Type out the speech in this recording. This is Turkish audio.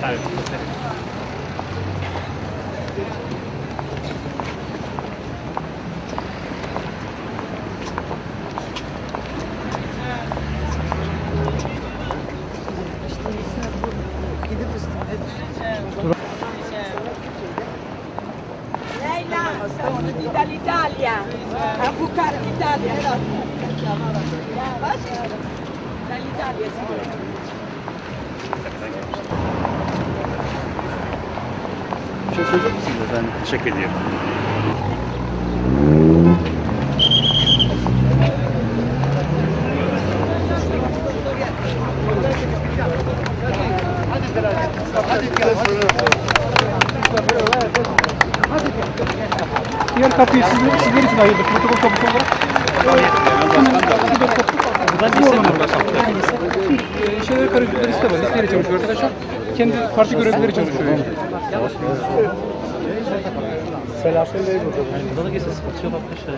Evet. Leyla, dall'Italia, a bucare l'Italia. Dall'Italia, sì. Bir şey söyleyecek misiniz efendim? Teşekkür ediyorum. Diğer kapıyı sizler için ayırdık. Protokol kapısı olarak. Şeyleri karıştırdılar istemez. İsteyerek çalışıyor arkadaşlar. Kendi parti görevlileri çalışıyor. Yani. Selahattin Bey burada. Burada da geçse sıkıntı yok arkadaşlar.